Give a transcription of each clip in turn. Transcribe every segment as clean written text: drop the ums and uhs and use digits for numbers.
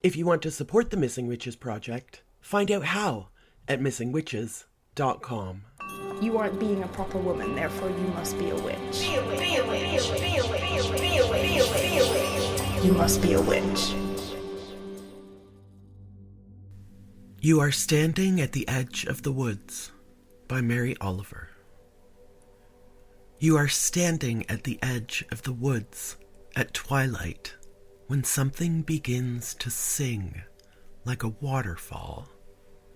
If you want to support the Missing Witches Project, find out how at missingwitches.com. You aren't being a proper woman, therefore you must be a witch. Be a witch. Be a witch. Be a witch. Be a witch. Be a witch. Be a witch. You must be a witch. You Are Standing at the Edge of the Woods by Mary Oliver. You are standing at the edge of the woods at twilight when something begins to sing like a waterfall.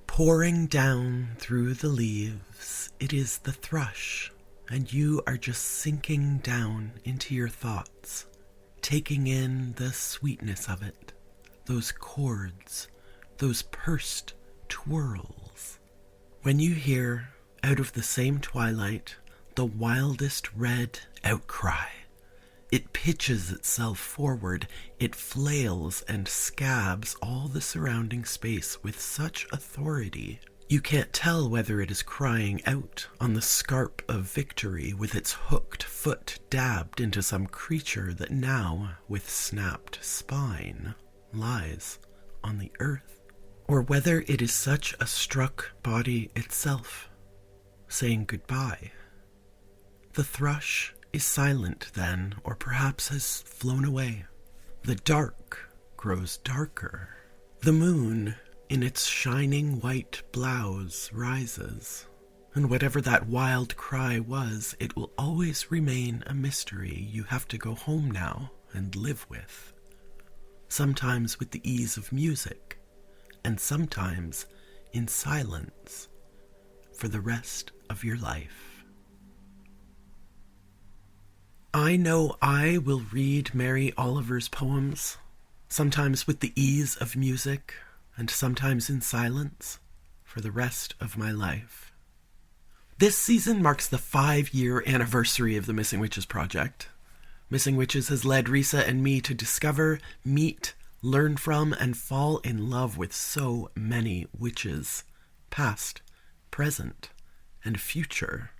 Pouring down through the leaves, it is the thrush, and you are just sinking down into your thoughts, taking in the sweetness of it, those chords, those pursed twirls. When you hear, out of the same twilight, the wildest red outcry, it pitches itself forward, it flails and scabs all the surrounding space with such authority. You can't tell whether it is crying out on the scarp of victory with its hooked foot dabbed into some creature that now, with snapped spine, lies on the earth, or whether it is such a struck body itself, saying goodbye. The thrush is silent then, or perhaps has flown away. The dark grows darker. The moon, in its shining white blouse, rises. And whatever that wild cry was, it will always remain a mystery you have to go home now and live with. Sometimes with the ease of music, and sometimes in silence, for the rest of your life. I know I will read Mary Oliver's poems, sometimes with the ease of music, and sometimes in silence, for the rest of my life. This season marks the 5-year anniversary of the Missing Witches Project. Missing Witches has led Risa and me to discover, meet, learn from, and fall in love with so many witches, past, present, and future.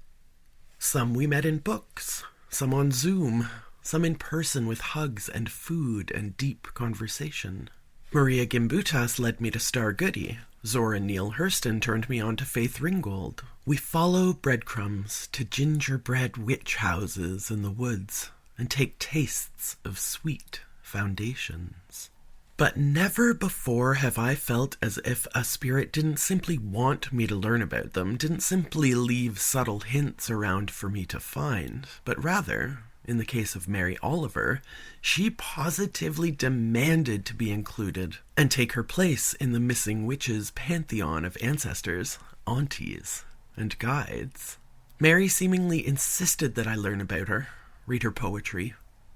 Some we met in books, some on Zoom, some in person with hugs and food and deep conversation. Maria Gimbutas led me to Star Goody. Zora Neale Hurston turned me on to Faith Ringgold. We follow breadcrumbs to gingerbread witch houses in the woods and take tastes of sweet foundations. But never before have I felt as if a spirit didn't simply want me to learn about them, didn't simply leave subtle hints around for me to find, but rather, in the case of Mary Oliver, she positively demanded to be included and take her place in the Missing Witches pantheon of ancestors, aunties, and guides. Mary seemingly insisted that I learn about her, read her poetry,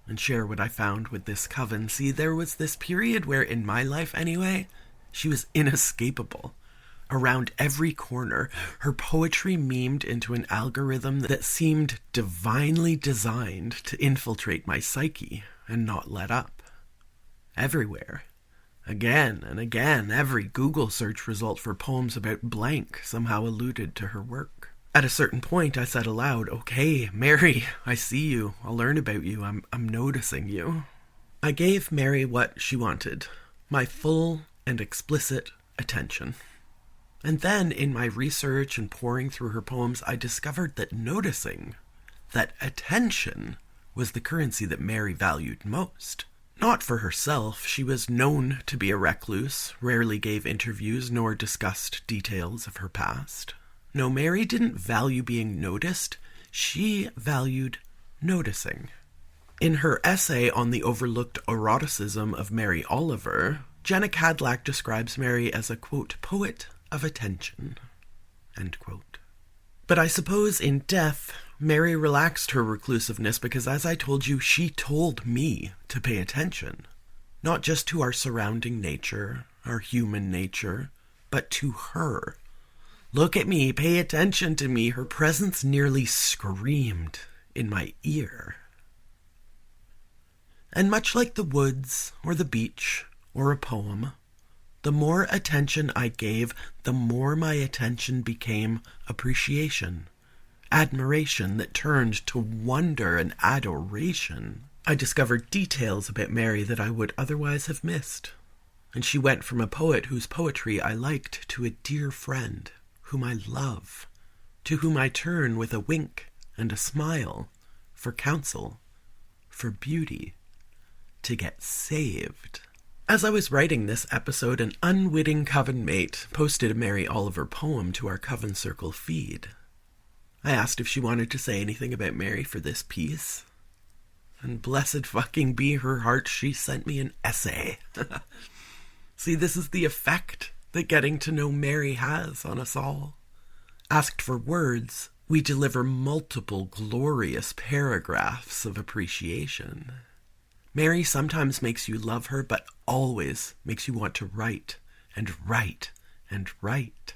and share what I found with this coven. See, there was this period where, in my life anyway, she was inescapable. Around every corner, her poetry memed into an algorithm that seemed divinely designed to infiltrate my psyche and not let up. Everywhere. Again and again, every Google search result for poems about blank somehow alluded to her work. At a certain point, I said aloud, "Okay, Mary, I see you. I'll learn about you. I'm noticing you." I gave Mary what she wanted, my full and explicit attention. And then, in my research and poring through her poems, I discovered that noticing, that attention, was the currency that Mary valued most. Not for herself. She was known to be a recluse, rarely gave interviews nor discussed details of her past. No, Mary didn't value being noticed. She valued noticing. In her essay on the overlooked eroticism of Mary Oliver, Jenna Cadlack describes Mary as a, quote, poet of attention, end quote. But I suppose in death, Mary relaxed her reclusiveness because, as I told you, she told me to pay attention, not just to our surrounding nature, our human nature, but to her. Look at me, pay attention to me. Her presence nearly screamed in my ear. And much like the woods, or the beach, or a poem, the more attention I gave, the more my attention became appreciation, admiration that turned to wonder and adoration. I discovered details about Mary that I would otherwise have missed. and she went from a poet whose poetry I liked to a dear friend whom I love, to whom I turn with a wink and a smile for counsel, for beauty, to get saved. As I was writing this episode, an unwitting coven mate posted a Mary Oliver poem to our Coven Circle feed. I asked if she wanted to say anything about Mary for this piece, and blessed fucking be her heart, she sent me an essay. See, this is the effect that getting to know Mary has on us all. Asked for words, we deliver multiple glorious paragraphs of appreciation. Mary sometimes makes you love her, but always makes you want to write and write and write.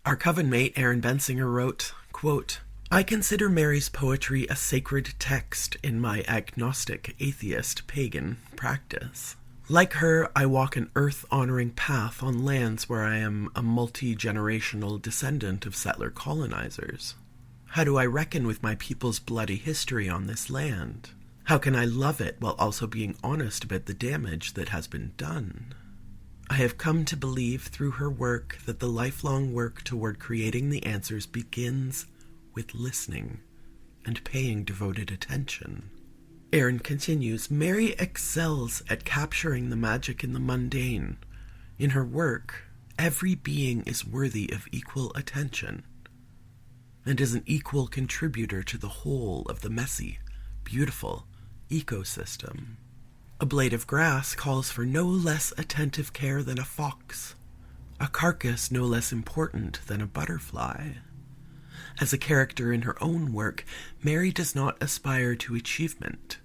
Our coven mate, Aaron Bensinger, wrote, quote, I consider Mary's poetry a sacred text in my agnostic, atheist, pagan practice. Like her, I walk an earth-honoring path on lands where I am a multi-generational descendant of settler colonizers. How do I reckon with my people's bloody history on this land? How can I love it while also being honest about the damage that has been done? I have come to believe through her work that the lifelong work toward creating the answers begins with listening and paying devoted attention. Aaron continues, Mary excels at capturing the magic in the mundane. In her work, every being is worthy of equal attention and is an equal contributor to the whole of the messy, beautiful ecosystem. A blade of grass calls for no less attentive care than a fox, a carcass no less important than a butterfly. As a character in her own work, Mary does not aspire to achievement.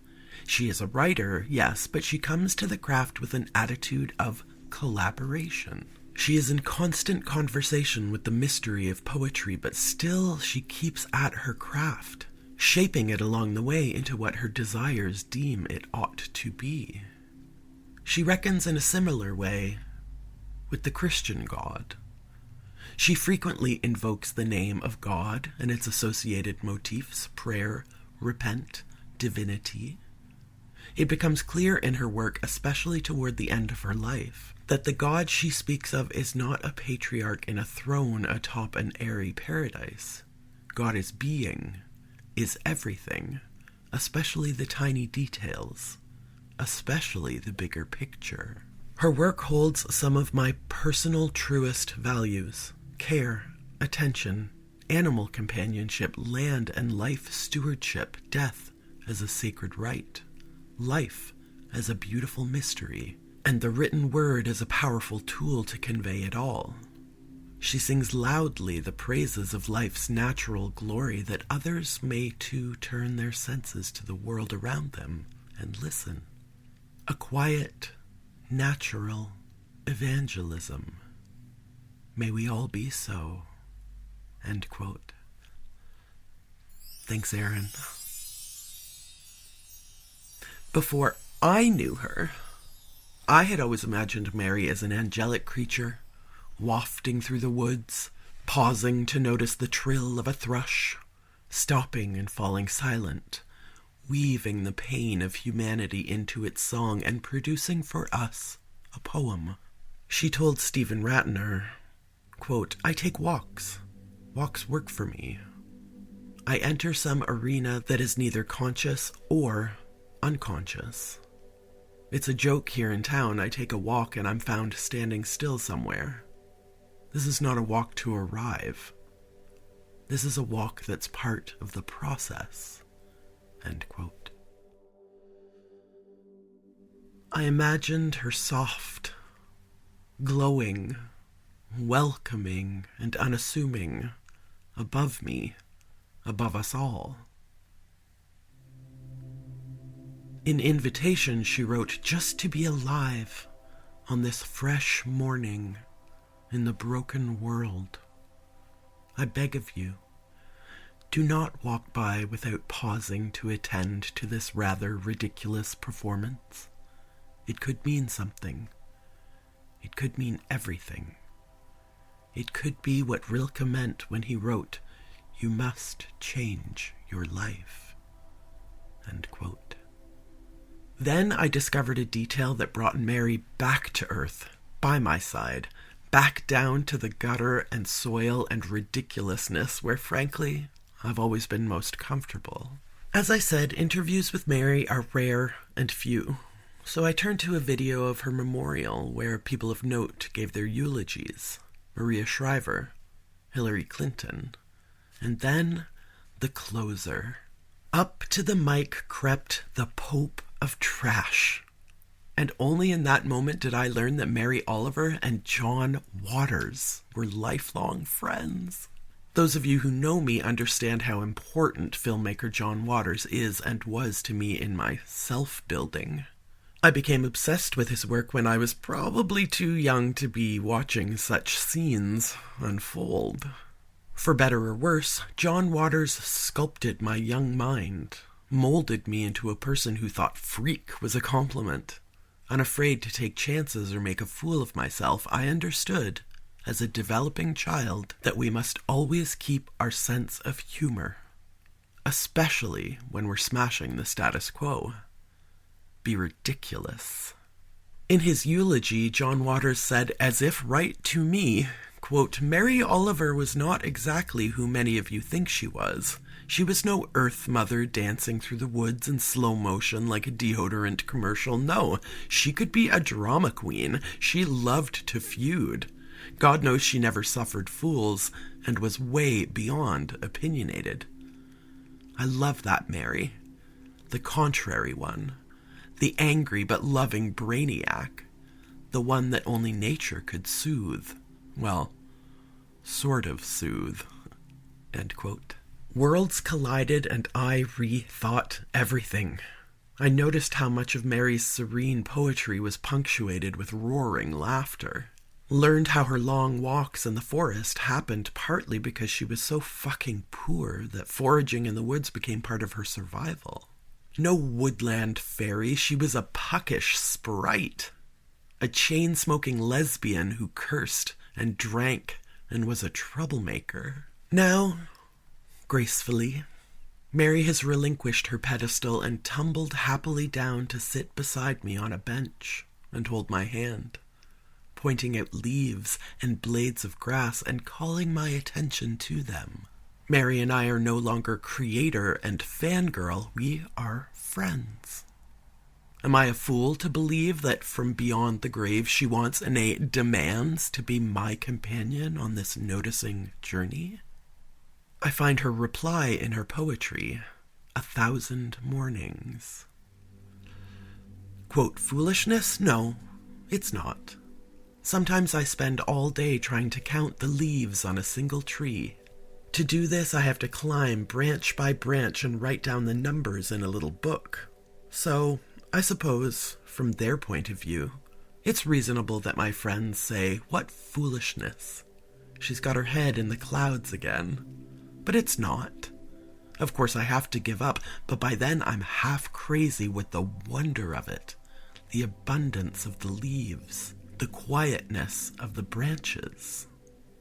She is a writer, yes, but she comes to the craft with an attitude of collaboration. She is in constant conversation with the mystery of poetry, but still she keeps at her craft, shaping it along the way into what her desires deem it ought to be. She reckons in a similar way with the Christian God. She frequently invokes the name of God and its associated motifs, prayer, repent, divinity. It becomes clear in her work, especially toward the end of her life, that the God she speaks of is not a patriarch in a throne atop an airy paradise. God is being, is everything, especially the tiny details, especially the bigger picture. Her work holds some of my personal truest values: care, attention, animal companionship, land and life stewardship, death as a sacred rite, life as a beautiful mystery, and the written word as a powerful tool to convey it all. She sings loudly the praises of life's natural glory that others may too turn their senses to the world around them and listen. A quiet, natural evangelism. May we all be so. End quote. Thanks, Aaron. Before I knew her, I had always imagined Mary as an angelic creature, wafting through the woods, pausing to notice the trill of a thrush, stopping and falling silent, weaving the pain of humanity into its song and producing for us a poem. She told Stephen Ratner, quote, I take walks. Walks work for me. I enter some arena that is neither conscious or unconscious. It's a joke here in town. I take a walk and I'm found standing still somewhere. This is not a walk to arrive. This is a walk that's part of the process. End quote. I imagined her soft, glowing, welcoming, and unassuming, above me, above us all. In invitation, she wrote, just to be alive on this fresh morning in the broken world. I beg of you, do not walk by without pausing to attend to this rather ridiculous performance. It could mean something. It could mean everything. It could be what Rilke meant when he wrote, you must change your life. End quote. Then I discovered a detail that brought Mary back to earth by my side, back down to the gutter and soil and ridiculousness where, frankly, I've always been most comfortable. As I said, interviews with Mary are rare and few, so I turned to a video of her memorial where people of note gave their eulogies. Maria Shriver, Hillary Clinton, and then the closer. Up to the mic crept the Pope of Trash. And only in that moment did I learn that Mary Oliver and John Waters were lifelong friends. Those of you who know me understand how important filmmaker John Waters is and was to me in my self-building. I became obsessed with his work when I was probably too young to be watching such scenes unfold. For better or worse, John Waters sculpted my young mind, molded me into a person who thought freak was a compliment. Unafraid to take chances or make a fool of myself, I understood, as a developing child, that we must always keep our sense of humor, especially when we're smashing the status quo. Be ridiculous. In his eulogy, John Waters said, as if right to me, quote, "Mary Oliver was not exactly who many of you think she was. She was no Earth Mother dancing through the woods in slow motion like a deodorant commercial. No, she could be a drama queen. She loved to feud. God knows she never suffered fools and was way beyond opinionated. I love that Mary. The contrary one. The angry but loving brainiac. The one that only nature could soothe. Well, sort of soothe." End quote. Worlds collided and I rethought everything. I noticed how much of Mary's serene poetry was punctuated with roaring laughter. Learned how her long walks in the forest happened partly because she was so fucking poor that foraging in the woods became part of her survival. No woodland fairy, she was a puckish sprite. A chain-smoking lesbian who cursed and drank and was a troublemaker. Now, gracefully, Mary has relinquished her pedestal and tumbled happily down to sit beside me on a bench and hold my hand, pointing out leaves and blades of grass and calling my attention to them. Mary and I are no longer creator and fangirl, we are friends. Am I a fool to believe that from beyond the grave she wants and demands to be my companion on this noticing journey? I find her reply in her poetry, 1,000 Mornings. Quote, "Foolishness? No, it's not. Sometimes I spend all day trying to count the leaves on a single tree. To do this, I have to climb branch by branch and write down the numbers in a little book. So, I suppose, from their point of view, it's reasonable that my friends say, 'What foolishness. She's got her head in the clouds again.' But it's not. Of course, I have to give up, but by then I'm half crazy with the wonder of it, the abundance of the leaves, the quietness of the branches,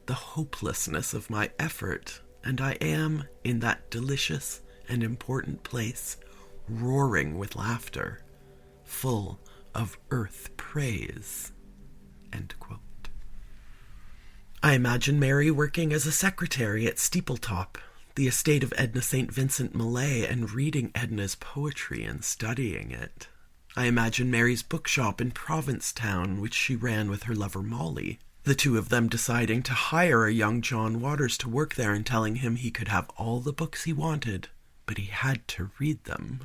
the hopelessness of my effort, and I am, in that delicious and important place, roaring with laughter, full of earth praise." End quote. I imagine Mary working as a secretary at Steepletop, the estate of Edna St. Vincent Millay, and reading Edna's poetry and studying it. I imagine Mary's bookshop in Provincetown, which she ran with her lover Molly, the two of them deciding to hire a young John Waters to work there and telling him he could have all the books he wanted, but he had to read them.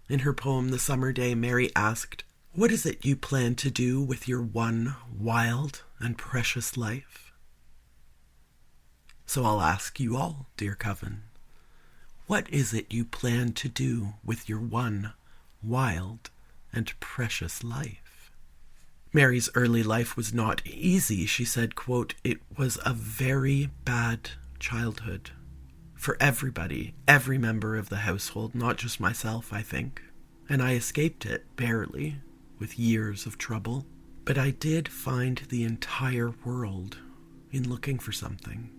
In her poem The Summer Day, Mary asked, "What is it you plan to do with your one wild and precious life?" So I'll ask you all, dear Coven, what is it you plan to do with your one wild and precious life? Mary's early life was not easy. She said, quote, "It was a very bad childhood. For everybody, every member of the household, not just myself, I think. And I escaped it, barely, with years of trouble. But I did find the entire world in looking for something.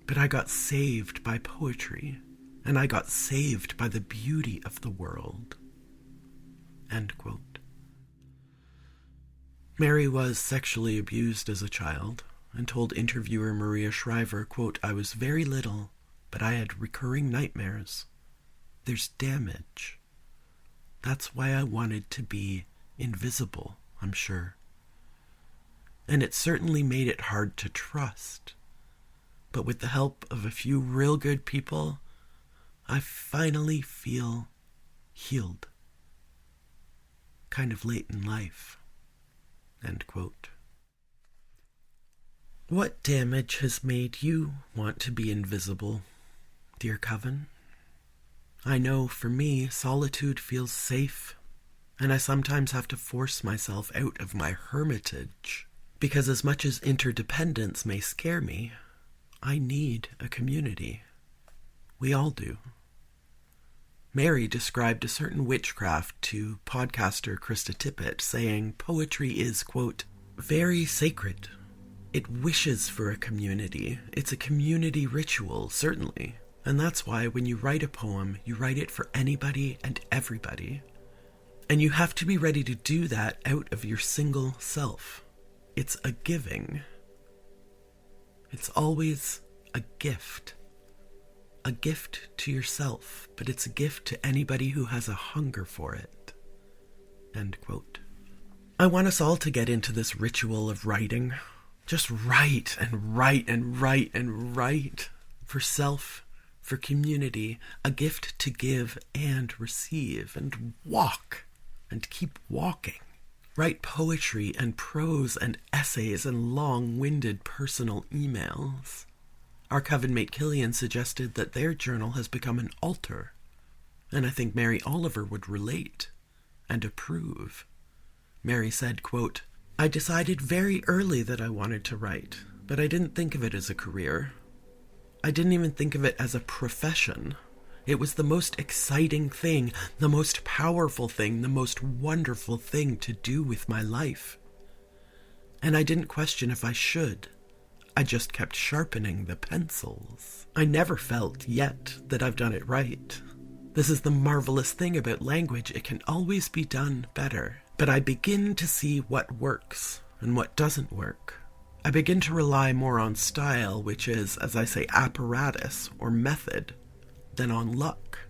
But I got saved by poetry, and I got saved by the beauty of the world." End quote. Mary was sexually abused as a child and told interviewer Maria Shriver, quote, "I was very little, but I had recurring nightmares. There's damage. That's why I wanted to be invisible, I'm sure. And it certainly made it hard to trust. But with the help of a few real good people, I finally feel healed. Kind of late in life." End quote. What damage has made you want to be invisible, dear Coven? I know for me, solitude feels safe, and I sometimes have to force myself out of my hermitage, because as much as interdependence may scare me, I need a community. We all do. Mary described a certain witchcraft to podcaster Krista Tippett, saying poetry is, quote, "very sacred. It wishes for a community. It's a community ritual, certainly. And that's why when you write a poem, you write it for anybody and everybody. And you have to be ready to do that out of your single self. It's a giving. It's always a gift. A gift to yourself, but it's a gift to anybody who has a hunger for it." End quote. I want us all to get into this ritual of writing. Just write and write and write and write. For self, for community, a gift to give and receive, and walk and keep walking. Write poetry and prose and essays and long-winded personal emails. Our coven mate Killian suggested that their journal has become an altar, and I think Mary Oliver would relate and approve. Mary said, quote, "I decided very early that I wanted to write, but I didn't think of it as a career. I didn't even think of it as a profession. It was the most exciting thing, the most powerful thing, the most wonderful thing to do with my life. And I didn't question if I should. I just kept sharpening the pencils. I never felt yet that I've done it right. This is the marvelous thing about language. It can always be done better. But I begin to see what works and what doesn't work. I begin to rely more on style, which is, as I say, apparatus or method, than on luck,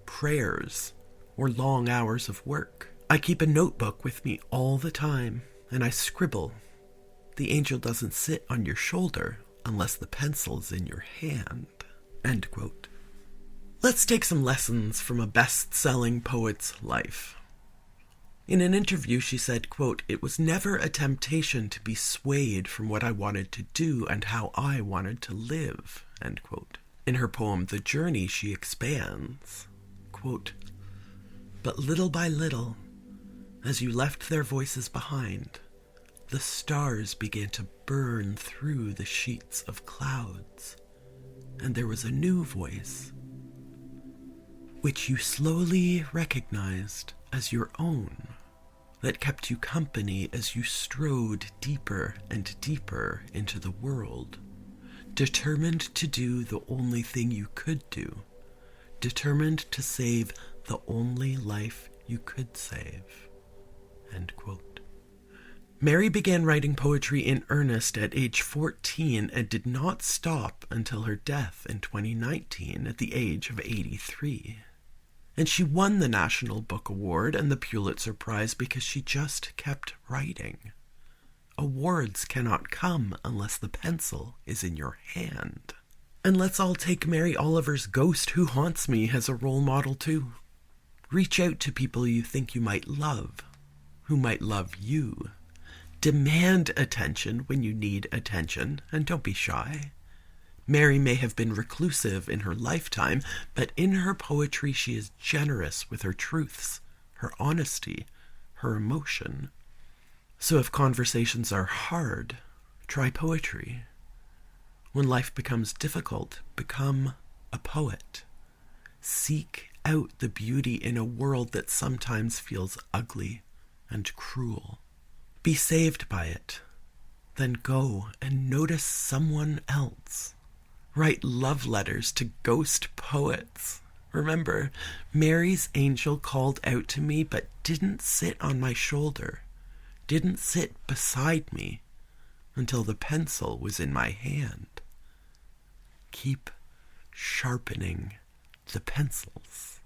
prayers, or long hours of work. I keep a notebook with me all the time, and I scribble. The angel doesn't sit on your shoulder unless the pencil's in your hand." End quote. Let's take some lessons from a best-selling poet's life. In an interview, she said, quote, "It was never a temptation to be swayed from what I wanted to do and how I wanted to live." End quote. In her poem, The Journey, she expands, quote, "But little by little, as you left their voices behind, the stars began to burn through the sheets of clouds, and there was a new voice, which you slowly recognized as your own, that kept you company as you strode deeper and deeper into the world, determined to do the only thing you could do, determined to save the only life you could save." End quote. Mary began writing poetry in earnest at age 14 and did not stop until her death in 2019 at the age of 83. And she won the National Book Award and the Pulitzer Prize because she just kept writing. Awards cannot come unless the pencil is in your hand. And let's all take Mary Oliver's Ghost Who Haunts Me as a role model too. Reach out to people you think you might love, who might love you. Demand attention when you need attention, and don't be shy. Mary may have been reclusive in her lifetime, but in her poetry she is generous with her truths, her honesty, her emotion. So if conversations are hard, try poetry. When life becomes difficult, become a poet. Seek out the beauty in a world that sometimes feels ugly and cruel. Be saved by it. Then go and notice someone else. Write love letters to ghost poets. Remember, Mary's angel called out to me but didn't sit on my shoulder, didn't sit beside me until the pencil was in my hand. Keep sharpening the pencils.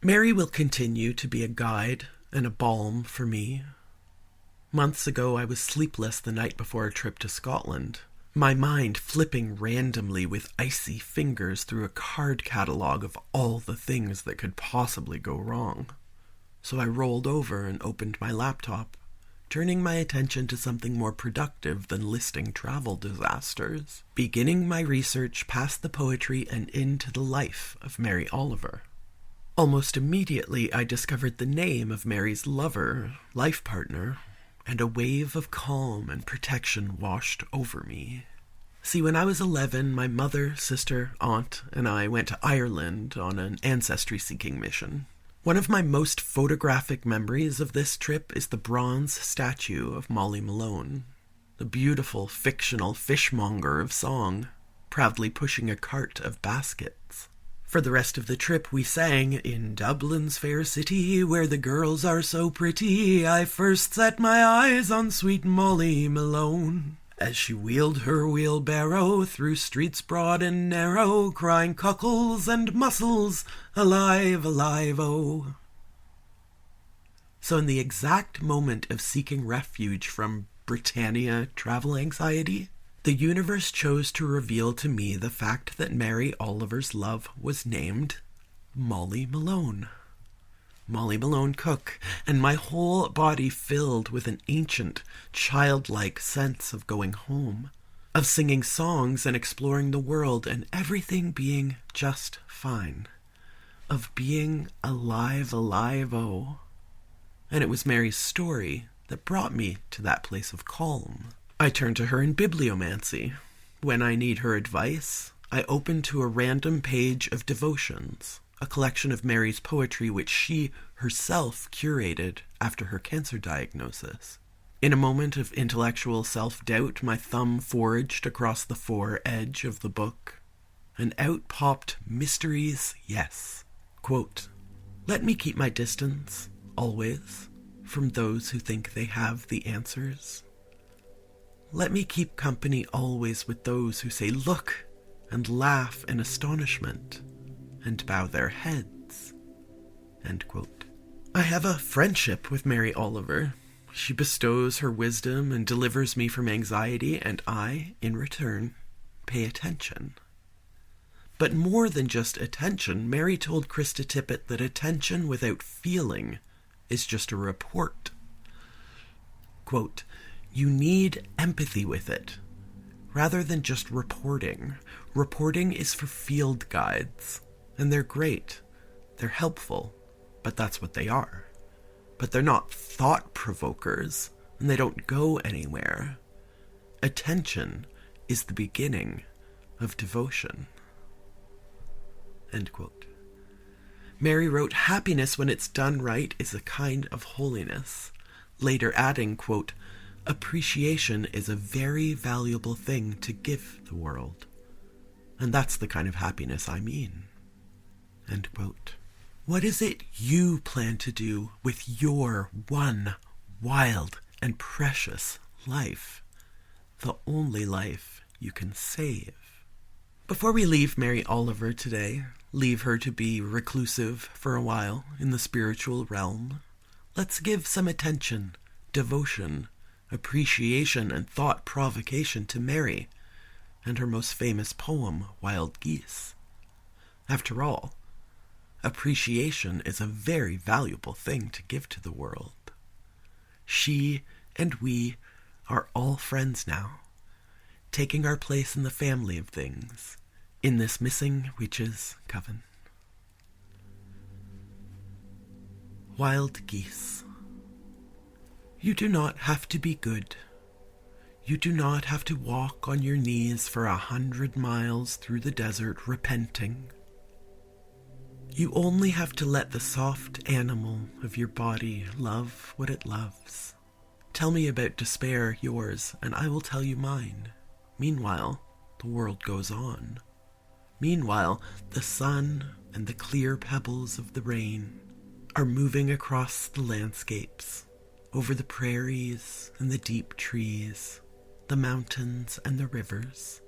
Mary will continue to be a guide and a balm for me. Months ago, I was sleepless the night before a trip to Scotland, my mind flipping randomly with icy fingers through a card catalogue of all the things that could possibly go wrong. So I rolled over and opened my laptop, turning my attention to something more productive than listing travel disasters, beginning my research past the poetry and into the life of Mary Oliver. Almost immediately, I discovered the name of Mary's lover, life partner, and a wave of calm and protection washed over me. See, when I was 11, my mother, sister, aunt, and I went to Ireland on an ancestry-seeking mission. One of my most photographic memories of this trip is the bronze statue of Molly Malone, the beautiful fictional fishmonger of song, proudly pushing a cart of baskets. For the rest of the trip, we sang, "In Dublin's fair city, where the girls are so pretty, I first set my eyes on sweet Molly Malone," as she wheeled her wheelbarrow through streets broad and narrow, crying cockles and mussels, alive, alive, oh. So in the exact moment of seeking refuge from Britannia travel anxiety, the universe chose to reveal to me the fact that Mary Oliver's love was named Molly Malone. Molly Malone Cook, and my whole body filled with an ancient, childlike sense of going home, of singing songs and exploring the world and everything being just fine, of being alive, alive, oh. And it was Mary's story that brought me to that place of calm. I turn to her in bibliomancy. When I need her advice, I open to a random page of devotions, a collection of Mary's poetry which she herself curated after her cancer diagnosis. In a moment of intellectual self-doubt, my thumb foraged across the fore-edge of the book, and out popped Mysteries, Yes. Quote, "Let me keep my distance, always, from those who think they have the answers. Let me keep company always with those who say, 'Look,' and laugh in astonishment, and bow their heads." End quote. I have a friendship with Mary Oliver. She bestows her wisdom and delivers me from anxiety, and I, in return, pay attention. But more than just attention, Mary told Krista Tippett that attention without feeling is just a report. Quote, "You need empathy with it, rather than just reporting. Reporting is for field guides, and they're great. They're helpful, but that's what they are. But they're not thought-provokers, and they don't go anywhere. Attention is the beginning of devotion." End quote. Mary wrote, "Happiness, when it's done right, is a kind of holiness," later adding, quote, "Appreciation is a very valuable thing to give the world. And that's the kind of happiness I mean." End quote. What is it you plan to do with your one wild and precious life? The only life you can save. Before we leave Mary Oliver today, leave her to be reclusive for a while in the spiritual realm, let's give some attention, devotion, appreciation, and thought provocation to Mary and her most famous poem, Wild Geese. After all, appreciation is a very valuable thing to give to the world. She and we are all friends now, taking our place in the family of things, in this missing witches' coven. Wild Geese. You do not have to be good. You do not have to walk on your knees for 100 miles through the desert repenting. You only have to let the soft animal of your body love what it loves. Tell me about despair, yours, and I will tell you mine. Meanwhile, the world goes on. Meanwhile, the sun and the clear pebbles of the rain are moving across the landscapes, over the prairies and the deep trees, the mountains and the rivers.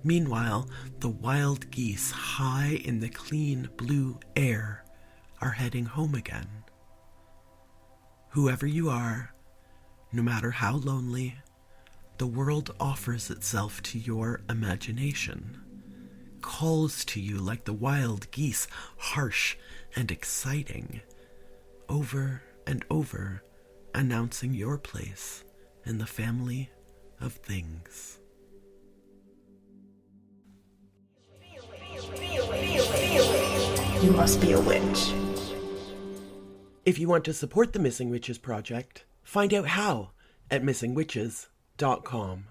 Meanwhile, the wild geese high in the clean blue air are heading home again. Whoever you are, no matter how lonely, the world offers itself to your imagination, calls to you like the wild geese, harsh and exciting, over and over, announcing your place in the family of things. You must be a witch. If you want to support the Missing Witches Project, find out how at missingwitches.com.